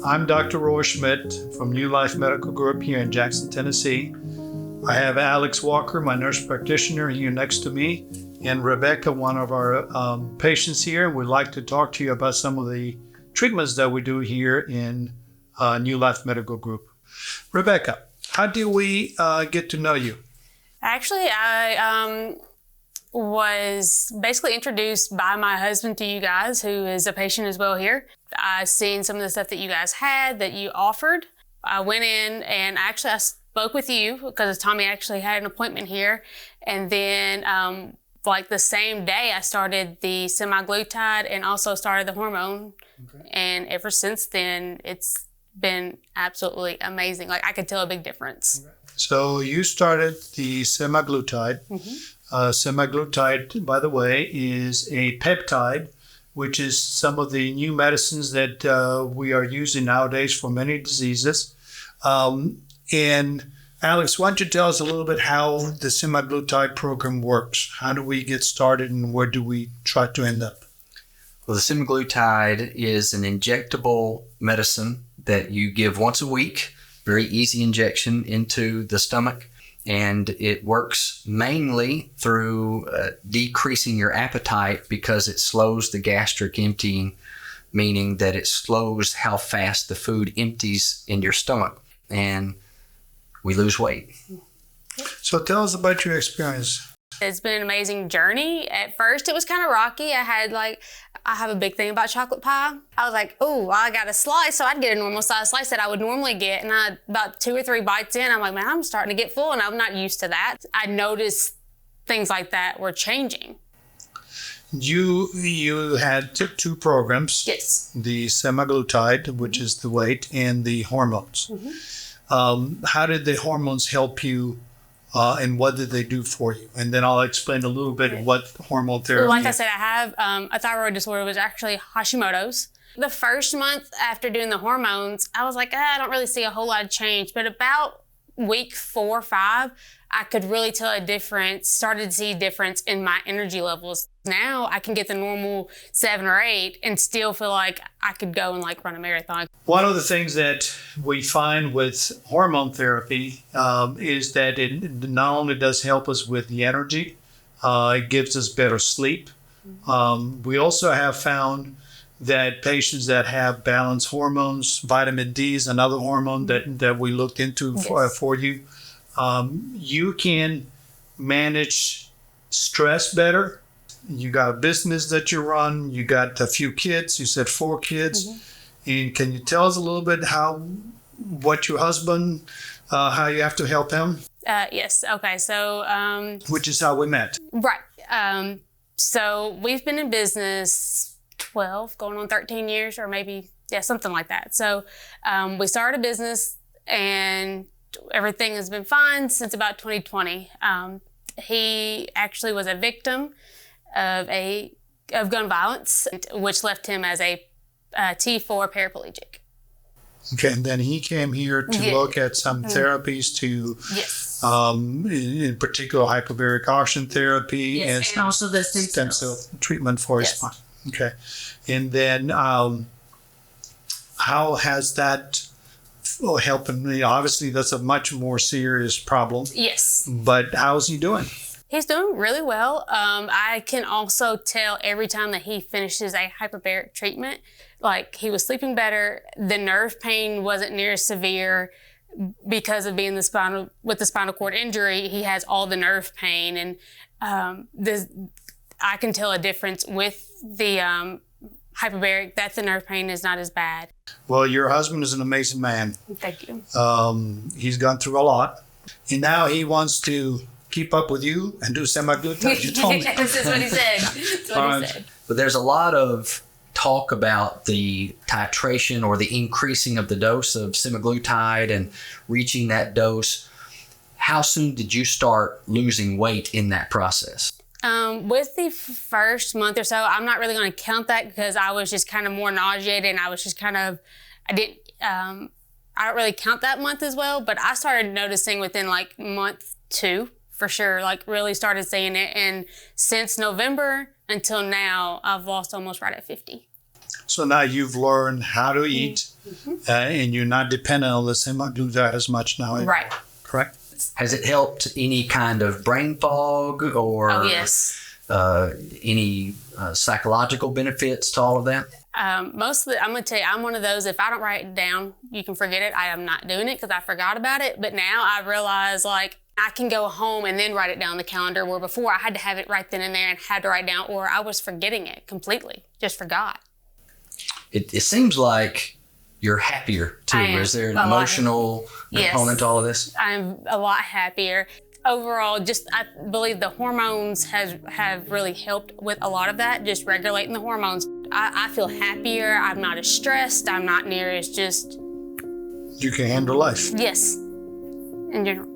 I'm Dr. Roy Schmidt from New Life Medical Group here in Jackson, Tennessee. I have Alex Walker, my nurse practitioner, here next to me, and Rebecca, one of our patients here. We'd like to talk to you about some of the treatments that we do here in New Life Medical Group. Rebecca, how do we get to know you? Actually, I was basically introduced by my husband to you guys, who is a patient as well here. I seen some of the stuff that you guys had, that you offered. I went in and I spoke with you because Tommy actually had an appointment here. And then like the same day, I started the semaglutide and also started the hormone. Okay. And ever since then, it's been absolutely amazing. Like, I could tell a big difference. Okay. So you started the semaglutide. Mm-hmm. Semaglutide, by the way, is a peptide, which is some of the new medicines that we are using nowadays for many diseases. And Alex, why don't you tell us a little bit how the semaglutide program works? How do we get started and where do we try to end up? Well, the semaglutide is an injectable medicine that you give once a week, very easy injection into the stomach. And it works mainly through decreasing your appetite because it slows the gastric emptying, meaning that it slows how fast the food empties in your stomach. And we lose weight. So tell us about your experience. It's been an amazing journey. At first, it was kind of rocky. I have a big thing about chocolate pie. I was like, oh, I got a slice, so I'd get a normal size slice that I would normally get. And about 2 or 3 bites in, I'm like, man, I'm starting to get full, and I'm not used to that. I noticed things like that were changing. You had two programs. Yes. The semaglutide, which is the weight, and the hormones. Mm-hmm. How did the hormones help you? And what did they do for you? And then I'll explain a little bit what hormone therapy is. Like I said, I have a thyroid disorder, which is actually Hashimoto's. The first month after doing the hormones, I was like, I don't really see a whole lot of change. But about week 4 or 5, I could really tell a difference, started to see a difference in my energy levels. Now I can get the normal 7 or 8 and still feel like I could go and run a marathon. One of the things that we find with hormone therapy is that it not only does help us with the energy, it gives us better sleep. We also have found that patients that have balanced hormones, vitamin D is another hormone that we looked into for you. You can manage stress better. You got a business that you run. You got a few kids. You said 4 kids. Mm-hmm. And can you tell us a little bit what your husband, how you have to help him? Yes. Okay. So. Which is how we met. Right. So we've been in business 12, going on 13 years, or maybe, something like that. So we started a business and everything has been fine since about 2020. He actually was a victim of gun violence, which left him as a T4 paraplegic. Okay, and then he came here to look at some therapies to, in particular, hyperbaric oxygen therapy and also the stem cell treatment for his spine. Okay, and then how has that helped him? Obviously, that's a much more serious problem. Yes. But how's he doing? He's doing really well. I can also tell every time that he finishes a hyperbaric treatment, he was sleeping better. The nerve pain wasn't near as severe because of being with the spinal cord injury. He has all the nerve pain, and I can tell a difference with the hyperbaric that the nerve pain is not as bad. Well, your husband is an amazing man. Thank you. He's gone through a lot, and now he wants to keep up with you and do semaglutide. You told me. This is what he said. But there's a lot of talk about the titration or the increasing of the dose of semaglutide and reaching that dose. How soon did you start losing weight in that process? With the first month or so, I'm not really going to count that because I was just kind of more nauseated, and I was just I don't really count that month as well, but I started noticing within month 2 for sure, really started seeing it. And since November until now, I've lost almost right at 50. So now you've learned how to eat, and you're not dependent on the semaglutide as much now. Right. Correct? Has it helped any kind of brain fog or Oh, yes. any psychological benefits to all of that? Mostly, I'm going to tell you, I'm one of those, if I don't write it down, you can forget it. I am not doing it because I forgot about it. But now I realize, like, I can go home and then write it down on the calendar, where before I had to have it right then and there and had to write down, or I was forgetting it completely, just forgot. It seems like you're happier too. I am. Is there an A lot. emotional Yes. component to all of this? I'm a lot happier. Overall, I believe the hormones have really helped with a lot of that, just regulating the hormones. I feel happier. I'm not as stressed. I'm not near as just... You can handle life. Yes, in general.